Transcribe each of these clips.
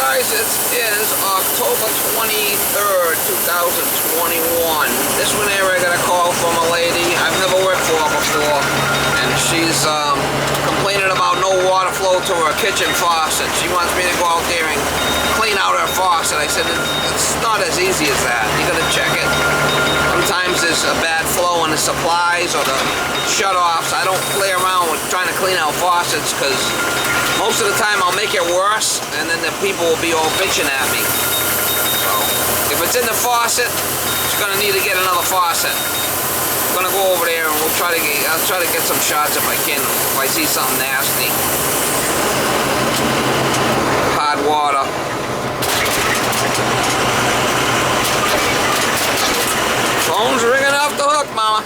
guys, it is October 23rd, 2021. This one here I got a call from a lady I've never worked for before, and she's complaining about no water flow to her kitchen faucet. She wants me to go out there and clean out her faucet. I said, it's not as easy as that. You gotta check it. Sometimes there's a bad flow in the supplies or the shut-offs. I don't play around with trying to clean out faucets because most of the time I'll make it worse, and then the people will be all bitching at me. So, if it's in the faucet, it's gonna need to get another faucet. I'm gonna go over there and I'll try to get some shots if I can, if I see something nasty. Hot water. Phone's ringing off the hook, Mama.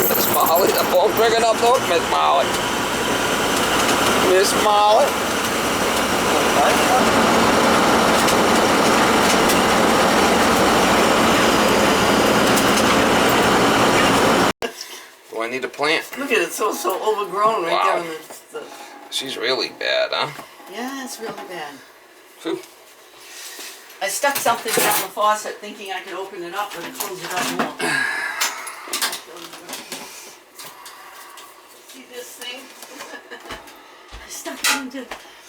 Miss Molly, the phone's ringing off the hook, Miss Molly. Miss Molly. Do I need a plant? Look at it, so overgrown right there. In the... She's really bad, huh? Yeah, it's really bad. Whew. I stuck something down the faucet thinking I could open it up, but it closed it up more. See this thing?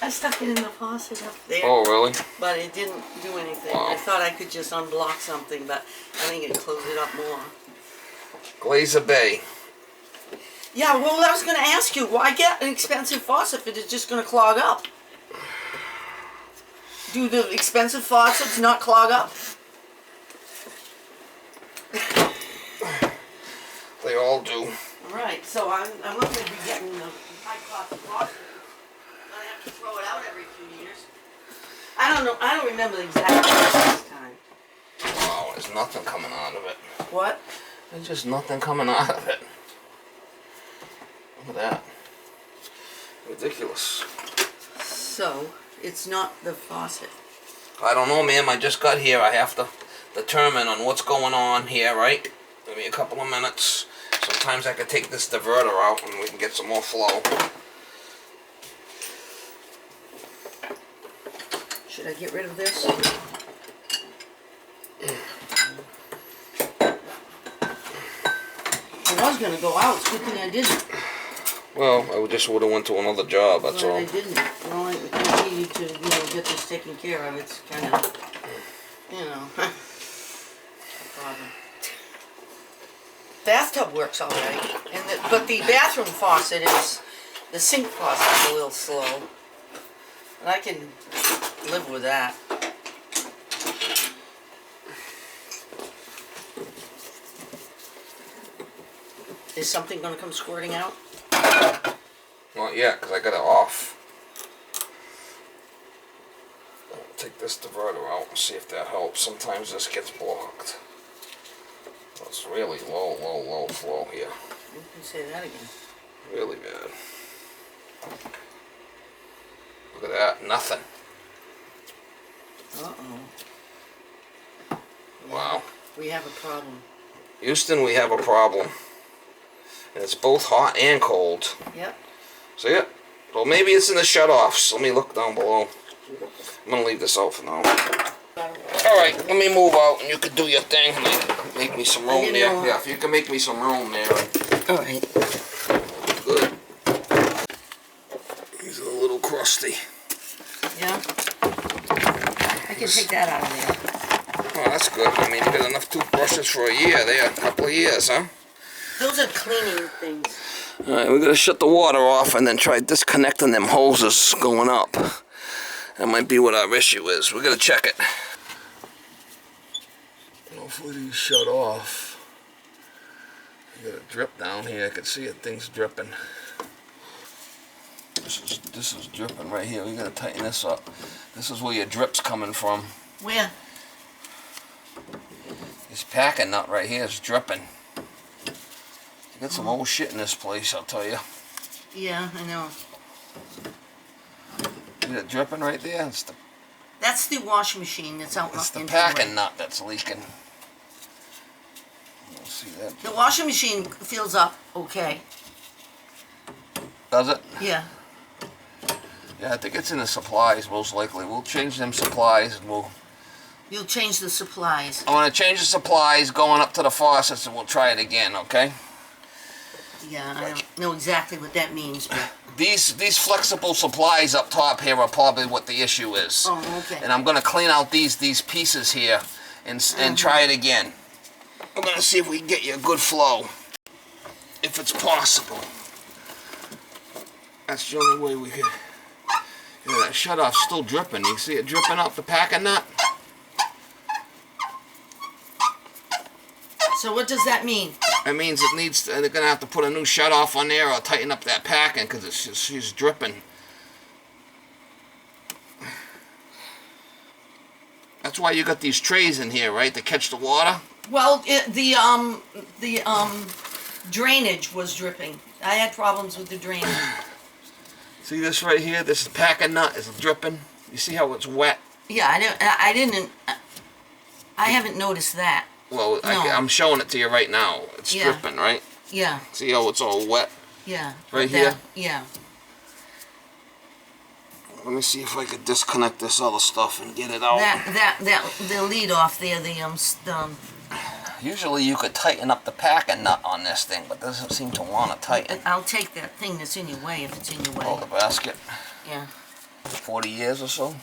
I stuck it in the faucet up there. Oh, really? But it didn't do anything. Wow. I thought I could just unblock something, but I think it closed it up more. Glazer Bay. Yeah, well, I was going to ask you, why get an expensive faucet if it's just going to clog up? Do the expensive faucets not clog up? They all do. Right, so I'm not going to be getting the high-cost faucet. I'm going to have to throw it out every few years. I don't know. I don't remember the exact price this time. Wow, there's nothing coming out of it. What? There's just nothing coming out of it. Look at that. Ridiculous. So, it's not the faucet. I don't know, ma'am. I just got here. I have to determine on what's going on here, right? Give me a couple of minutes. Sometimes I could take this diverter out and we can get some more flow. Should I get rid of this? I was going to go out. It's a good thing I didn't. Well, I just would have went to another job, that's but all. I didn't. Well, I needed to, get this taken care of. It's kind of, a problem. Bathtub works all right, but the bathroom faucet is, the sink faucet is a little slow. But I can live with that. Is something going to come squirting out? Not yet, because I got it off. I'll take this diverter out and see if that helps. Sometimes this gets blocked. It's really low flow here. You can say that again. Really bad. Look at that, nothing. Uh-oh. Wow. We have a problem. Houston, we have a problem. And it's both hot and cold. Yep. See it? Well, maybe it's in the shut-offs. Let me look down below. I'm going to leave this out for now. Alright, let me move out and you can do your thing. Make me some room there. Yeah, if you can make me some room there. Alright. Good. He's a little crusty. Yeah? I can take that out of there. Oh, that's good. I mean, you got enough toothbrushes for a year there. A couple of years, huh? Those are cleaning things. Alright, we're going to shut the water off and then try disconnecting them hoses going up. That might be what our issue is. We're going to check it. Hopefully these shut off. You got a drip down here. I can see it. Things dripping. This is dripping right here. We got to tighten this up. This is where your drip's coming from. Where? This packing nut right here is dripping. You got some old shit in this place, I'll tell you. Yeah, I know. See that dripping right there? That's the washing machine that's out. It's the packing nut that's leaking. See that? The washing machine fills up okay. Does it? Yeah. Yeah, I think it's in the supplies, most likely. We'll change them supplies, and we'll... You'll change the supplies. I want to change the supplies going up to the faucets, and we'll try it again, okay? Yeah, I don't know exactly what that means, but... These flexible supplies up top here are probably what the issue is. Oh, okay. And I'm going to clean out these pieces here and try it again. I'm going to see if we can get you a good flow, if it's possible. That's the only way we could... Yeah, that shut-off's still dripping. You see it dripping off the packing nut? So what does that mean? That means it needs... they're going to have to put a new shut-off on there or tighten up that packing because she's dripping. That's why you got these trays in here, right? To catch the water? Well, the drainage was dripping. I had problems with the drainage. See this right here? This packing nut is dripping. You see how it's wet? Yeah, I haven't noticed that. Well, No. I'm showing it to you right now. It's dripping, right? Yeah. See how it's all wet? Yeah. Right here? Yeah. Let me see if I could disconnect this other stuff and get it out. The lead off there, Usually you could tighten up the packing nut on this thing, but doesn't seem to want to tighten. I'll take that thing that's in your way if it's in your way. Oh, the basket. Yeah. 40 years or so.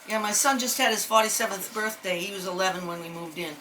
Yeah, my son just had his 47th birthday. He was 11 when we moved in.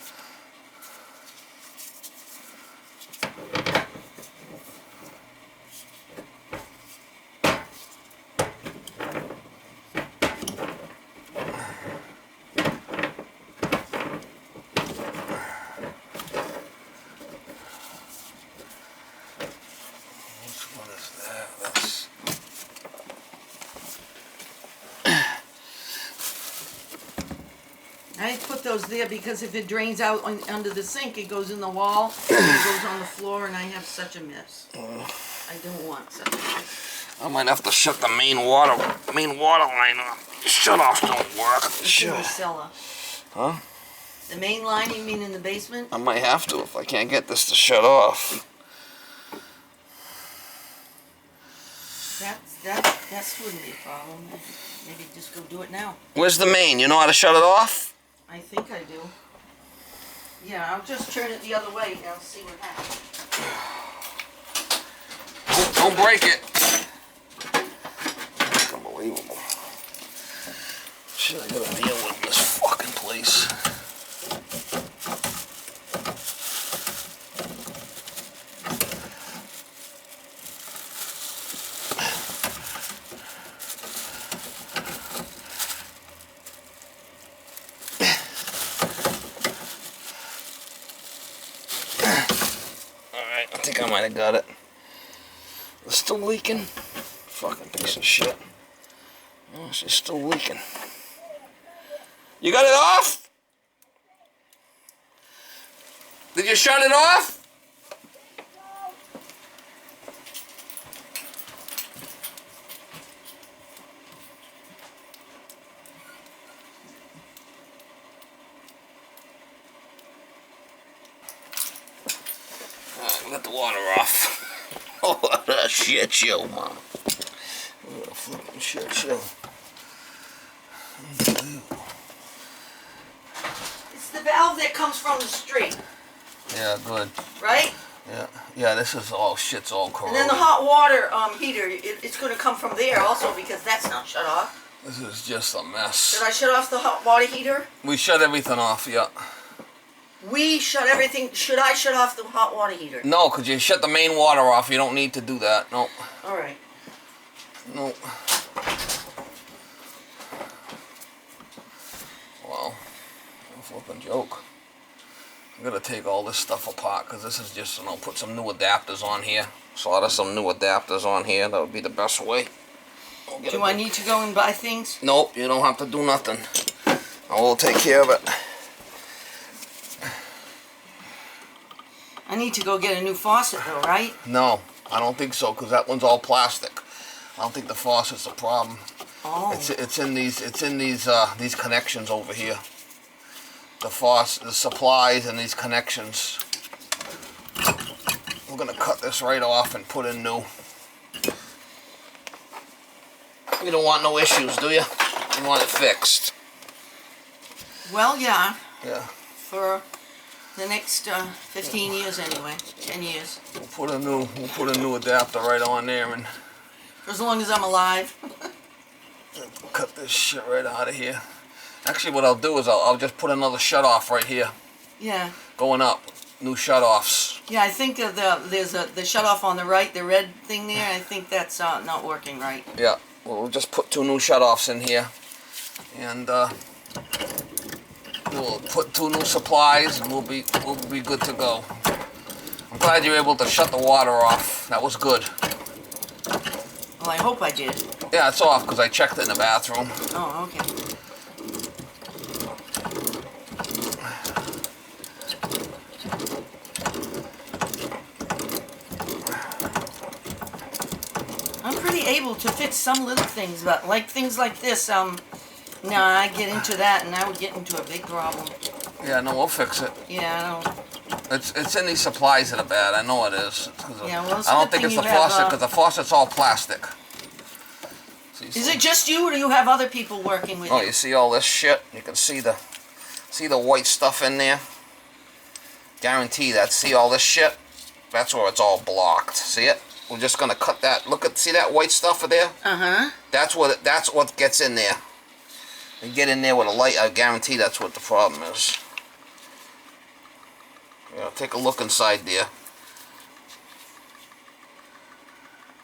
I put those there because if it drains out under the sink, it goes in the wall, and it goes on the floor, and I have such a mess. I don't want such a mess. I might have to shut the main water line off. Shut-offs don't work. It's in the cellar. Huh? The main line, you mean in the basement? I might have to if I can't get this to shut off. That wouldn't be a problem. Maybe just go do it now. Where's the main? You know how to shut it off? I think I do. Yeah, I'll just turn it the other way and I'll see what happens. Don't break it. Unbelievable. Shit, I gotta deal with this fucking place. I think I might have got it. It's still leaking. Fucking piece of shit. Oh, she's still leaking. You got it off? Did you shut it off? Let the water off. Oh, what a shit show, Mom. What a flippin' shit show. It's the valve that comes from the street, Yeah, good. right? Yeah, this is all, shit's all corroded. And then the hot water heater, it's going to come from there also because that's not shut off. This is just a mess. Should I shut off the hot water heater? We shut everything off, yeah. We shut everything. Should I shut off the hot water heater? No, because you shut the main water off. You don't need to do that. No. All right. No. Well, a flipping joke. I'm going to take all this stuff apart because this is just, put some new adapters on here. Solder some new adapters on here. That would be the best way. Do I need to go and buy things? Nope, you don't have to do nothing. I will take care of it. I need to go get a new faucet though, right? No, I don't think so, because that one's all plastic. I don't think the faucet's a problem. Oh. It's in these connections over here. The faucet, the supplies, and these connections. We're gonna cut this right off and put in new. You don't want no issues, do you? You want it fixed. Well, yeah. Yeah. For the next 15 years anyway. 10 years. We'll put a new adapter right on there and For as long as I'm alive. cut this shit right out of here. Actually, what I'll do is I'll just put another shut-off right here. Yeah. Going up. New shut-offs. Yeah, I think there's the shut-off on the right, the red thing there. I think that's not working right. Yeah. Well, we'll just put 2 new shut-offs in here. And we'll put 2 new supplies and we'll be good to go. I'm glad you were able to shut the water off. That was good. Well, I hope I did. Yeah, it's off because I checked it in the bathroom. Oh, okay. I'm pretty able to fix some little things, but like things like this, no, I get into that and I would get into a big problem. Yeah, no, we'll fix it. Yeah, I don't. It's in these supplies that are bad. I know it is. Yeah, well, it's I a don't good think thing it's the you have, faucet because the faucet's all plastic. Is it just you, or do you have other people working with you? Oh, you see all this shit? You can see the white stuff in there. Guarantee that. See all this shit? That's where it's all blocked. See it? We're just gonna cut that. See that white stuff there? Uh-huh. That's what gets in there. You get in there with a light. I guarantee that's what the problem is. Yeah, take a look inside there.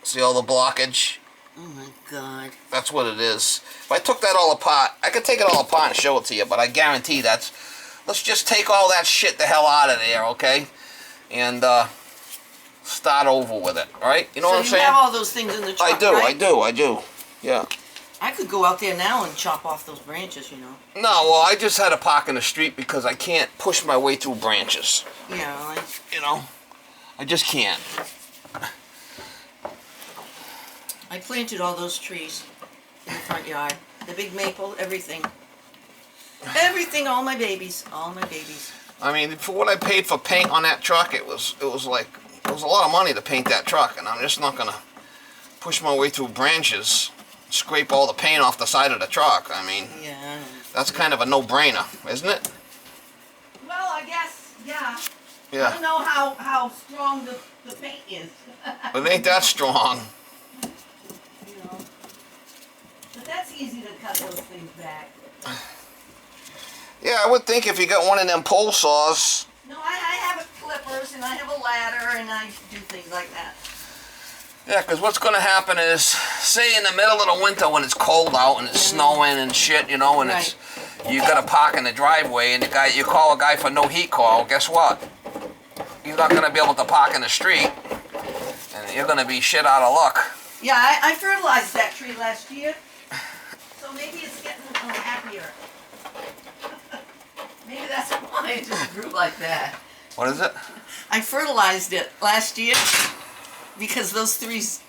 See all the blockage? Oh my God. That's what it is. If I took that all apart, I could take it all apart and show it to you, but I guarantee that's... Let's just take all that shit the hell out of there, okay? And, start over with it, alright? You know what I'm saying? So you have all those things in the truck, right? I do. Yeah. I could go out there now and chop off those branches, you know. No, well, I just had to park in the street because I can't push my way through branches. Yeah, like... You know? I just can't. I planted all those trees in the front yard. The big maple, everything. Everything, all my babies. All my babies. I mean, for what I paid for paint on that truck, it was a lot of money to paint that truck, and I'm just not gonna push my way through branches, scrape all the paint off the side of the truck. I mean, yeah, that's kind of a no-brainer, isn't it? Well, I guess, yeah. Yeah. I don't know how strong the paint is. But it ain't that strong. You know. But that's easy to cut those things back. Yeah, I would think if you got one of them pole saws. No, I have clippers and I have a ladder and I do things like that. Yeah, because what's going to happen is, say in the middle of the winter when it's cold out and it's snowing and shit, you know, and Right. you got to park in the driveway and you call a guy for no heat call, guess what? You're not going to be able to park in the street and you're going to be shit out of luck. Yeah, I fertilized that tree last year, so maybe it's getting happier. Maybe that's why it just grew like that. What is it? I fertilized it last year because those trees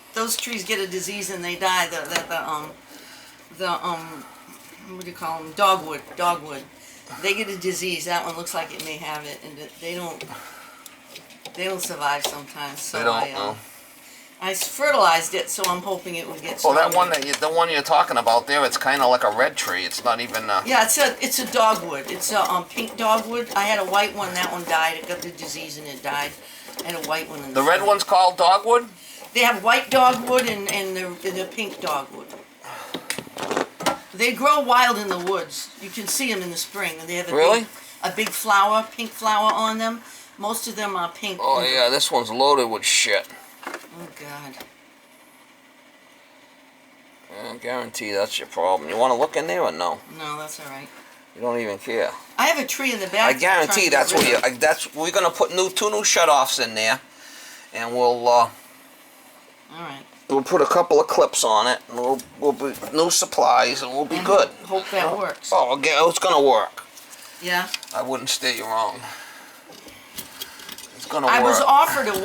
get a disease and they die. What do you call them? Dogwood. They get a disease. That one looks like it may have it, and they don't survive sometimes. So They don't know. I fertilized it, so I'm hoping it would get Well, stronger. the one you're talking about there, it's kind of like a red tree. It's not even. Yeah, it's a dogwood. It's a pink dogwood. I had a white one. That one died. It got the disease and it died. I had a white one. The red one's called dogwood? They have white dogwood and the pink dogwood. They grow wild in the woods. You can see them in the spring. They have a big flower, pink flower on them. Most of them are pink. Oh yeah, this one's loaded with shit. Oh God. I guarantee that's your problem. You want to look in there or no? No, that's all right. You don't even care. I have a tree in the back. I guarantee that's what you. We're gonna put two new shutoffs in there, and we'll. All right. We'll put a couple of clips on it, and we'll be new supplies, and we'll be good. Hope that works. Oh, okay, it's gonna work. Yeah. I wouldn't steer you wrong. It's gonna work. I was offered a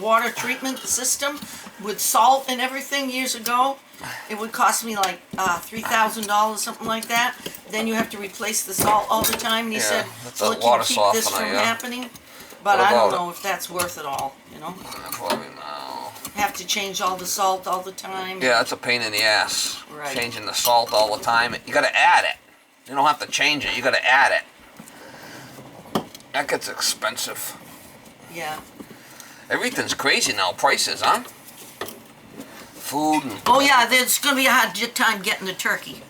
water treatment system with salt and everything years ago. It would cost me like $3,000, something like that. Then you have to replace the salt all the time. And he said, "Well, it can keep this from happening." But I don't know if that's worth it all. You know. Probably no. have to change all the salt all the time. Yeah, it's a pain in the ass. Right. Changing the salt all the time. You gotta add it. You don't have to change it, you gotta add it. That gets expensive. Yeah. Everything's crazy now, prices, huh? Food and... Oh yeah, there's gonna be a hard time getting the turkey.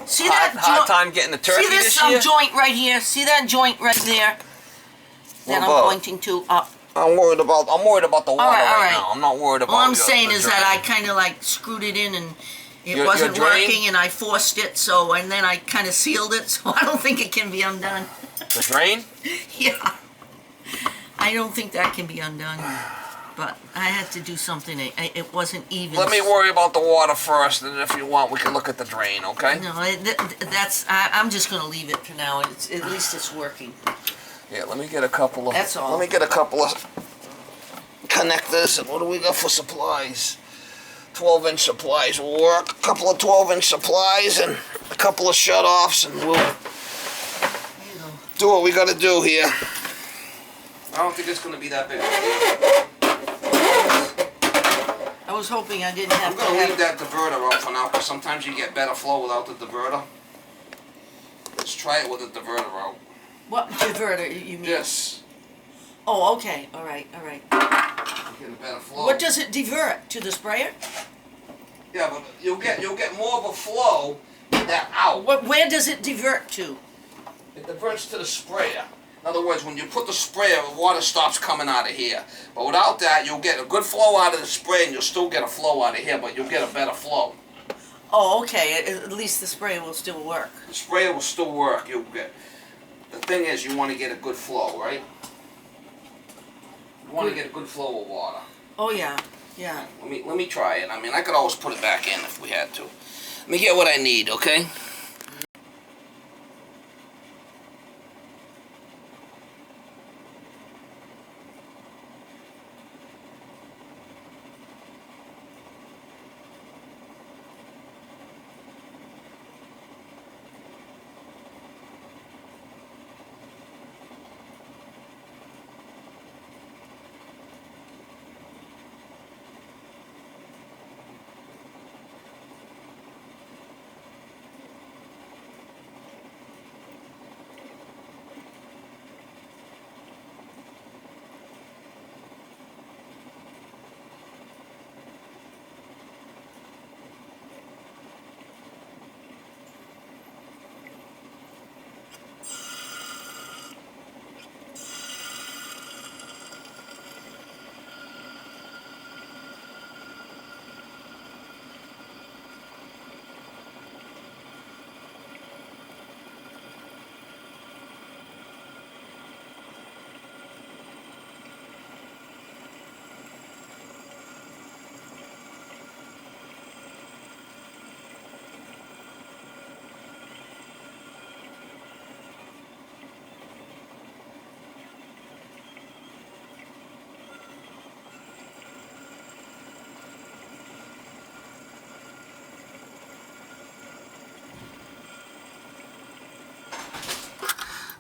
See that hard time getting the turkey See this this year? joint right here? See that joint right there? That I'm above? pointing to up. I'm worried about the water all right. now. I'm not worried about All I'm the saying is drain. that I kind of like screwed it in and it Your wasn't drain? working, and I forced it, so, and then I kind of sealed it, so I don't think it can be undone. The drain? Yeah. I don't think that can be undone. But I had to do something. It wasn't even. Let me worry about the water first, and if you want, we can look at the drain, okay? No, I'm just going to leave it for now. At least it's working. Yeah, let me get a couple of... That's all. Let me get a couple of connectors, and what do we got for supplies? 12-inch supplies will work. A couple of 12-inch supplies, and a couple of shut-offs, and we'll do what we got to do here. I don't think it's going to be that big of a deal. I was hoping I didn't have I'm to going to have... leave that diverter out for now, because sometimes you get better flow without the diverter. Let's try it with the diverter out. What diverter you mean? Yes. Oh, okay. All right, all right. Get a better flow. What does it divert? To the sprayer? Yeah, but you'll get more of a flow with that out. Where does it divert to? It diverts to the sprayer. In other words, when you put the sprayer, the water stops coming out of here. But without that, you'll get a good flow out of the sprayer, and you'll still get a flow out of here, but you'll get a better flow. Oh, okay. At least the sprayer will still work. The sprayer will still work. You'll get. The thing is, you want to get a good flow, right? You want to get a good flow of water. Oh yeah, yeah. Let me try it. I mean, I could always put it back in if we had to. Let me get what I need, okay?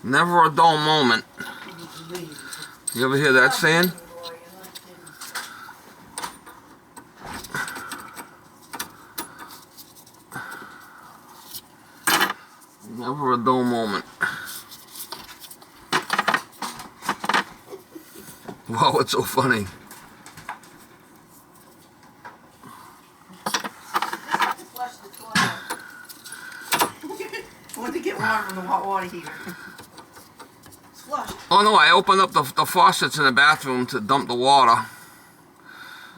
Never a dull moment. You ever hear that saying? Never a dull moment. Wow, it's so funny. Flush the toilet. I want to get water from the hot water heater. It's flushed. Oh no, I opened up the faucets in the bathroom to dump the water.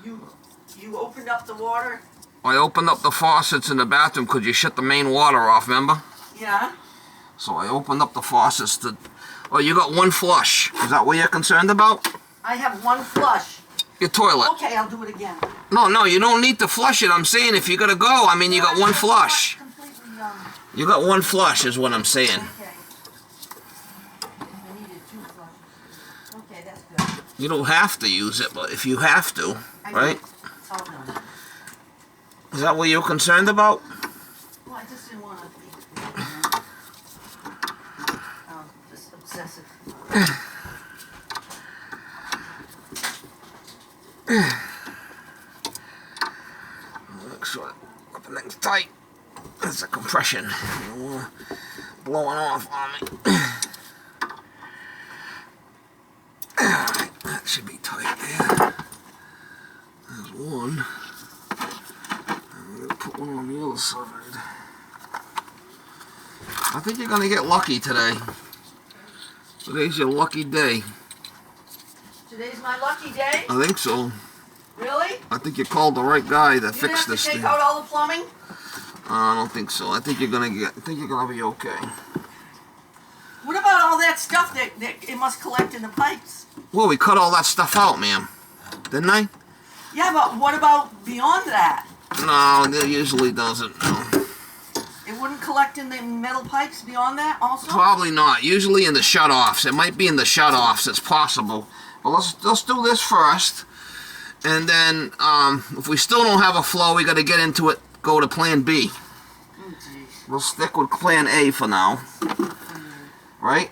You opened up the water? I opened up the faucets in the bathroom because you shut the main water off, remember? Yeah. So I opened up the faucets to... Oh, you got one flush. Is that what you're concerned about? I have one flush. Your toilet. Okay, I'll do it again. No, you don't need to flush it. I'm saying if you're going to go, I mean, you got one flush. Completely, You got one flush is what I'm saying. okay. I needed 2 flushes. Okay, that's good. You don't have to use it, but if you have to, right? It's all done. Is that what you're concerned about? Well, I just didn't want to be, just obsessive. tight. That's a compression blowing off on me. Alright, that should be tight there. There's one. I'm going to put one on the other side. I think you're going to get lucky today. Today's your lucky day. Today's my lucky day? I think so. Really? I think you called the right guy to fix this thing. thing. You have to take out all the plumbing? I don't think so. I think you're gonna be okay. What about all that stuff that it must collect in the pipes? Well, we cut all that stuff out, ma'am. Didn't I? Yeah, but what about beyond that? No, it usually doesn't. No. It wouldn't collect in the metal pipes beyond that also? Probably not. Usually in the shut-offs. It might be in the shut-offs. It's possible. But let's do this first. And then, if we still don't have a flow, we got to get into it. Go to Plan B. Oh, geez. We'll stick with Plan A for now. Right?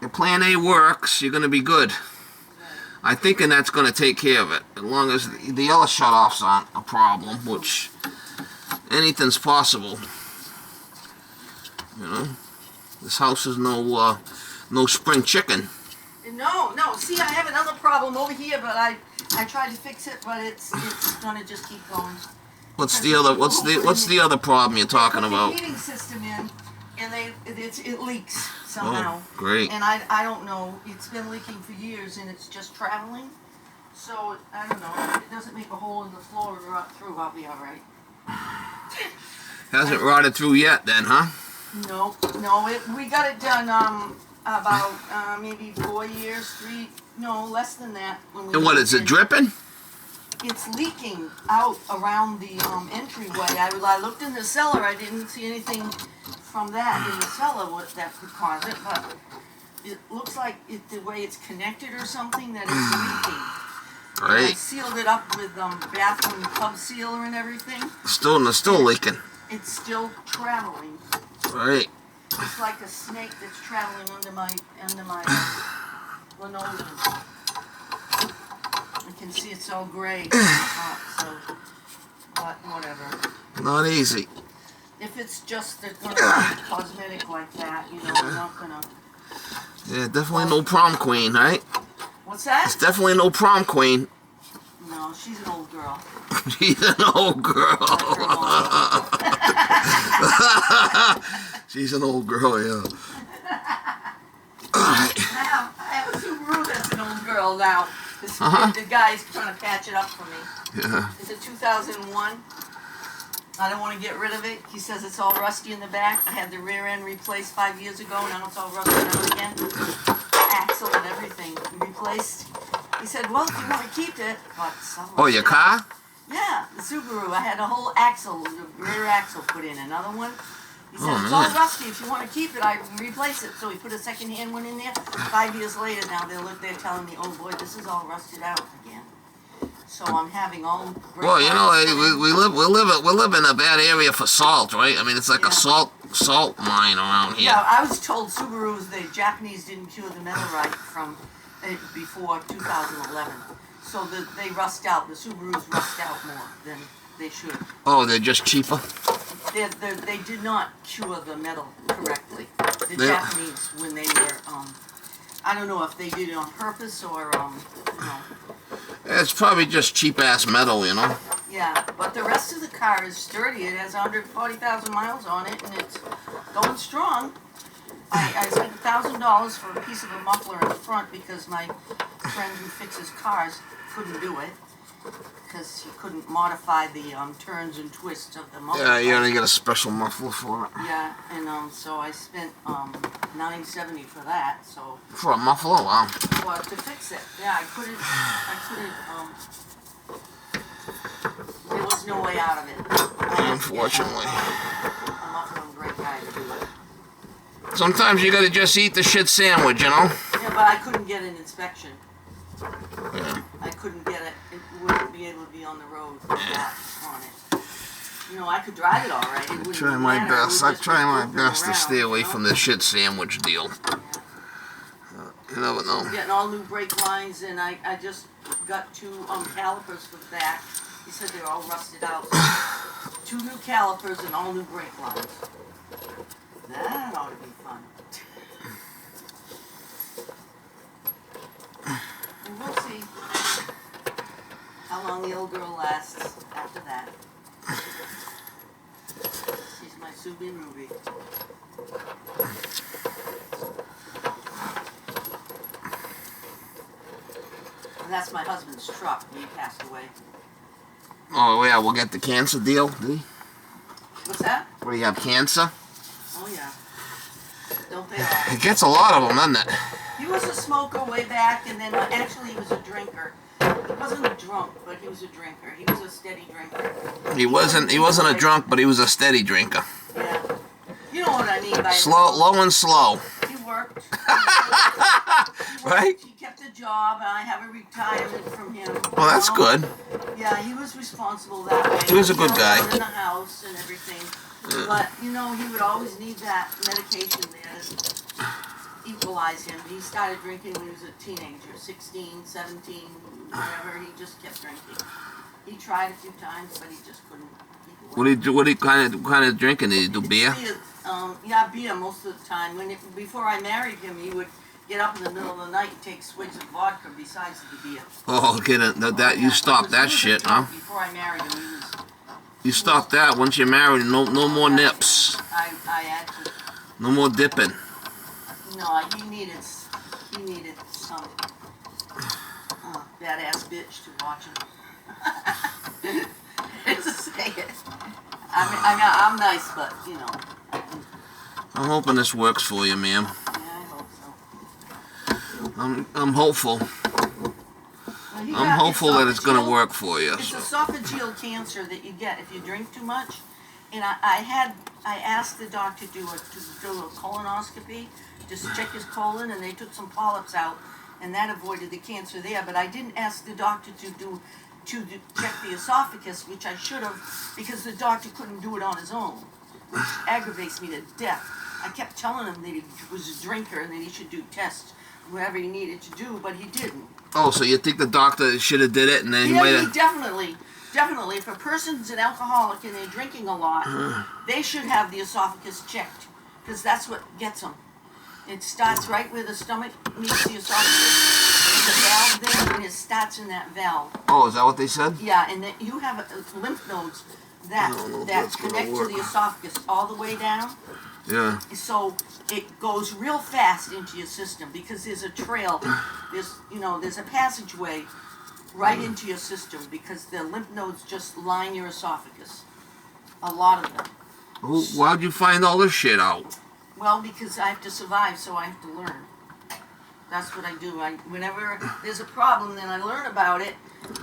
If Plan A works, you're going to be good. I'm thinking that's going to take care of it. As long as the other shut-offs aren't a problem, which anything's possible. You know? This house is no spring chicken. No. See, I have another problem over here, but I tried to fix it, but it's gonna just keep going. What's the other problem you're talking about? The heating system in, and it leaks somehow. Oh, great. And I don't know. It's been leaking for years, and it's just traveling. So I don't know. If it doesn't make a hole in the floor or rot through, I'll be all right. Hasn't rotted through yet, then, huh? No. We got it done about maybe 4 years, less than that. And what, is it dripping? It's leaking out around the entryway. I looked in the cellar. I didn't see anything from that in the cellar that could cause it, but it looks like the way it's connected or something that it's leaking. Great. I sealed it up with bathroom tub sealer and everything. Still leaking. It's still traveling. Right. It's like a snake that's traveling under my linoleum. I can see it's all gray. So, but whatever. Not easy. If it's just gonna be cosmetic like that, I'm not gonna. Yeah, definitely no prom queen, right? What's that? It's definitely no prom queen. No, she's an old girl. She's an old girl. She's an old girl, yeah. Alright. I have a Subaru that's an old girl now. The guy's trying to patch it up for me. Yeah. It's a 2001. I don't want to get rid of it. He says it's all rusty in the back. I had the rear end replaced 5 years ago. Now it's all rusted out again. Axle and everything replaced. He said, well, if you want to keep it, but oh, your car? Yeah, the Subaru. I had a whole axle, the rear axle put in. Another one. He said, it's man. all rusty. If you want to keep it, I can replace it. So he put a second-hand one in there. 5 years later now, they're telling me, oh, boy, this is all rusted out again. So I'm having all... Well, we live in a bad area for salt, right? I mean, it's like a salt mine around here. Yeah, I was told Subarus, the Japanese didn't cure the metal right from before 2011. So they rust out. The Subarus rust out more than they should. Oh, they're just cheaper? They did not cure the metal correctly. The Japanese, when they were, I don't know if they did it on purpose or, It's probably just cheap-ass metal, you know? Yeah, but the rest of the car is sturdy. It has 140,000 miles on it, and it's going strong. I spent $1,000 for a piece of a muffler in the front because my friend who fixes cars couldn't do it. Because he couldn't modify the turns and twists of the muffler. Yeah, you gotta get a special muffler for it. Yeah, and so I spent $970 for that. So for a muffler, wow. Well, to fix it, yeah, I couldn't. There was no way out of it. Unfortunately. A muffler and great guy to do it. Sometimes you gotta just eat the shit sandwich, you know? Yeah, but I couldn't get an inspection. Yeah. I couldn't get it. It wouldn't be able to be on the road with that on it. I could drive it all right. It wouldn't Try my matter. best. I try my best to stay away you know? from the shit sandwich deal. Yeah. You never know. Getting all new brake lines, and I just got 2 calipers for the back. He said they're all rusted out. 2 2 new calipers and all new brake lines. That ought to be fun. And we'll see how long the old girl lasts after that. She's my Subi Ruby. And that's my husband's truck when he passed away. Oh yeah, we'll get the cancer deal. What's that? Where you have cancer? Oh yeah. Don't they all? It gets a lot of them, doesn't it? He was a smoker way back, and then actually he was a drinker. He wasn't a drunk, but he was a drinker. He was a steady drinker. He wasn't a drunk, but he was a steady drinker. Yeah. You know what I mean by slow, low and slow. He worked. Right? He kept a job, and I have a retirement from him. Well, that's good. Yeah, he was responsible that way. He was a good guy. In the house and everything. Yeah. But, you know, he would always need that medication there to equalize him. He started drinking when he was a teenager, 16, 17, whatever. He just kept drinking. He tried a few times, but he just couldn't keep it. What do you do? What kind of drinking? Did he do beer? Yeah, beer most of the time. Before I married him, he would get up in the middle of the night and take swigs of vodka besides the beer. Oh, you stopped that shit, huh? Before I married him, you stopped that. Once you're married, no more nips. I had to. No more dipping. No, he needed some badass bitch to watch him. To say it. I'm nice, but you know. I'm hoping this works for you, ma'am. Yeah, I hope so. I'm hopeful. I'm hopeful that it's going to work for you. It's esophageal cancer that you get if you drink too much. And I asked the doctor to do a colonoscopy, just check his colon, and they took some polyps out, and that avoided the cancer there. But I didn't ask the doctor to check the esophagus, which I should have, because the doctor couldn't do it on his own, which aggravates me to death. I kept telling him that he was a drinker and that he should do tests, whatever he needed to do, but he didn't. Oh, so you think the doctor should have did it, and then he might have... Definitely. If a person's an alcoholic and they're drinking a lot, they should have the esophagus checked, because that's what gets them. It starts right where the stomach meets the esophagus. There's a valve there, and it starts in that valve. Oh, is that what they said? Yeah, and then you have lymph nodes that connect to the esophagus all the way down. Yeah. So it goes real fast into your system because there's a trail. There's a passageway right into your system because the lymph nodes just line your esophagus. A lot of them. Why'd you find all this shit out? Well, because I have to survive, so I have to learn. That's what I do. Whenever there's a problem, then I learn about it.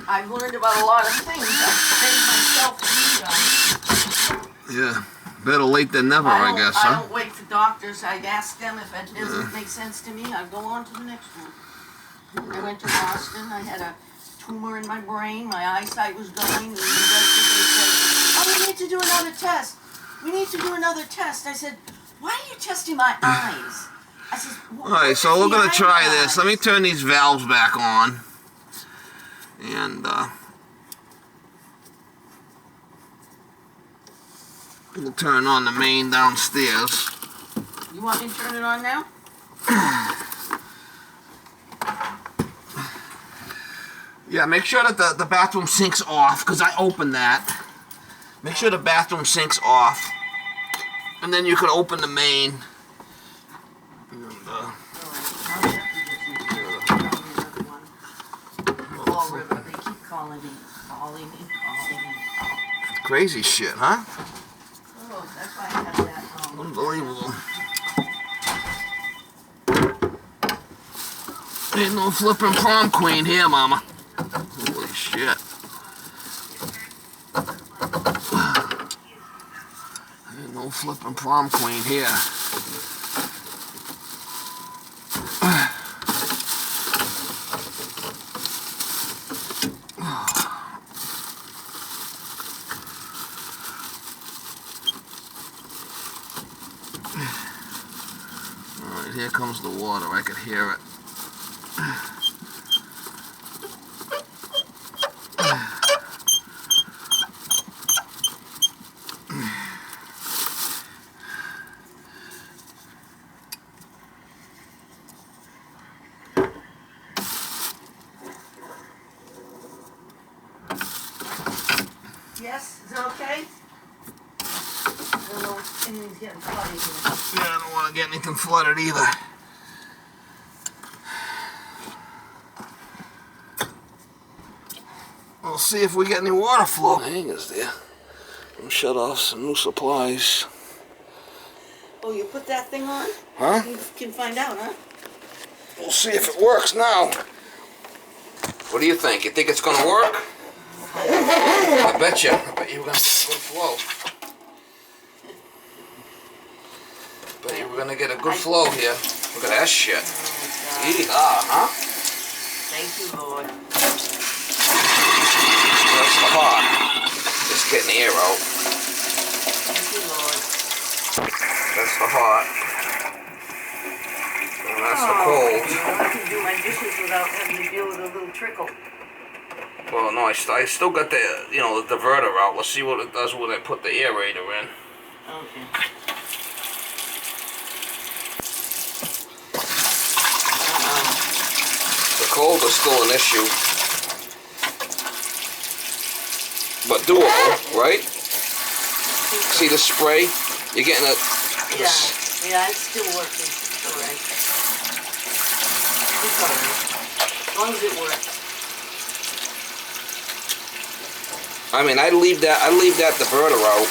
I've learned about a lot of things. I've trained myself to do them. Yeah. Better late than never, I guess, huh? I don't wait for doctors. I ask them if it doesn't make sense to me. I go on to the next one. I went to Boston. I had a tumor in my brain. My eyesight was going. And the doctor said, "Oh, we need to do another test. We need to do another test." I said, "Why are you testing my eyes?" I said, "Alright, so we're going to try this. Let me turn these valves back on. And, we'll turn on the main downstairs." You want me to turn it on now? Yeah, make sure that the bathroom sink's off, because I opened that. Make sure the bathroom sink's off. And then you can open the main. And, Fall River. They keep calling me. crazy shit, huh? Oh, that's why I have that. Unbelievable. Ain't no flippin' prom queen here, mama. Holy shit. Ain't no flippin' prom queen here. Alright, here comes the water. I can hear it. Yes? Is that okay? I don't know if anything's getting flooded here. Yeah, I don't want to get anything flooded either. We'll see if we get any water flow. Hangers there. We'll shut off some new supplies. Oh, you put that thing on? Huh? You can find out, huh? We'll see if it works now. What do you think? You think it's gonna work? I bet you. I bet you we're gonna get a good flow. I bet you we're gonna get a good flow here. Look at that shit. Yeehaw, huh? Thank you, Lord. That's the hot. Just getting the air out. Thank you, Lord. That's the hot. And that's the cold. I can do my dishes without having to deal with a little trickle. Well, no, I still got the, you know, the diverter out. Let's see what it does when I put the aerator in. Okay. The cold is still an issue. But doable, right? See the spray? You're getting a... Yeah, it's still working. It's alright. It's alright. As long as it works. I mean, I leave that diverter out.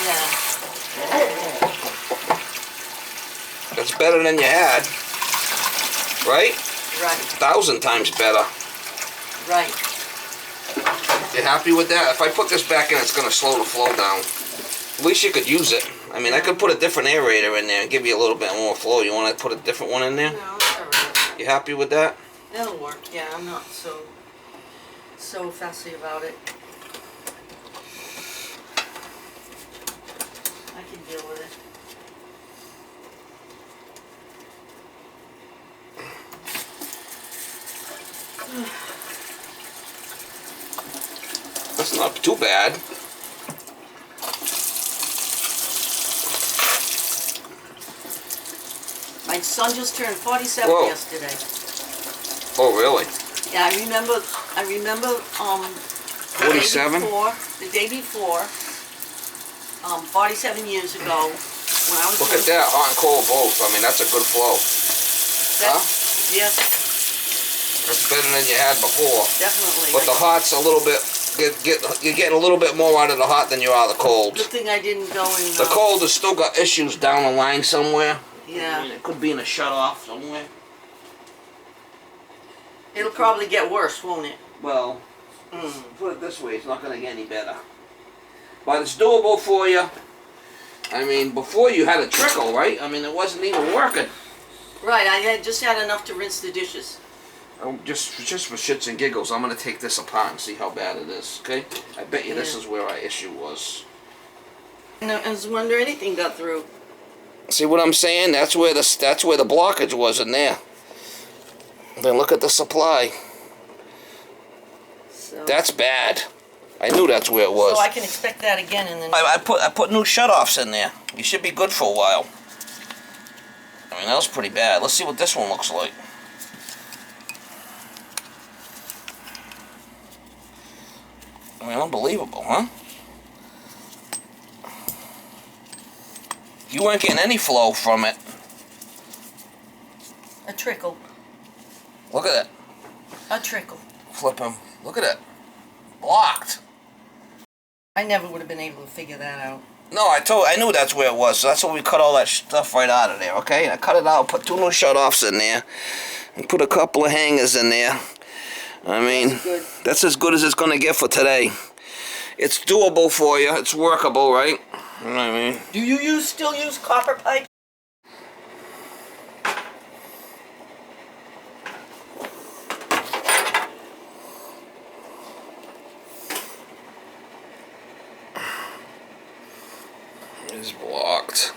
Yeah. That's better than you had. Right? Right. 1,000 times better. Right. You happy with that? If I put this back in, it's going to slow the flow down. At least you could use it. I mean, I could put a different aerator in there and give you a little bit more flow. You want to put a different one in there? No, it's alright. You happy with that? It'll work. Yeah, I'm not so fussy about it. I can deal with it. That's not too bad. My son just turned 47 Whoa. yesterday. Oh, really? Yeah, I remember 47? The day before, 47 years ago, when I was... Look at that, hot and cold both. I mean, that's a good flow. Huh? Yes, That's better than you had before. definitely. But the hot's a little bit... You're getting a little bit more out of the hot than you are the cold. Good thing I didn't go in... The cold has still got issues down the line somewhere. Yeah. I mean, it could be in a shut-off somewhere. It'll probably get worse, won't it? Well, put it this way, it's not going to get any better. But it's doable for you. I mean, before you had a trickle, right? I mean, it wasn't even working. Right, I just had enough to rinse the dishes. Oh, just for shits and giggles, I'm going to take this apart and see how bad it is, okay? I bet you this is where our issue was. And I was wondering anything got through. See what I'm saying? That's where the blockage was in there. Then look at the supply. So, That's bad. I knew that's where it was. so I can expect that again in the... I put new shutoffs in there. You should be good for a while. I mean, that was pretty bad. Let's see what this one looks like. I mean, unbelievable, huh? You weren't getting any flow from it. A trickle. Look at that. A trickle. Flip him. Look at that. Blocked. I never would have been able to figure that out. No, I knew that's where it was, so that's why we cut all that stuff right out of there, okay? I cut it out, put 2 new shutoffs in there, and put a couple of hangers in there. I mean, that's as good as it's going to get for today. It's doable for you. It's workable, right? You know what I mean? Do you still use copper pipe? It's blocked.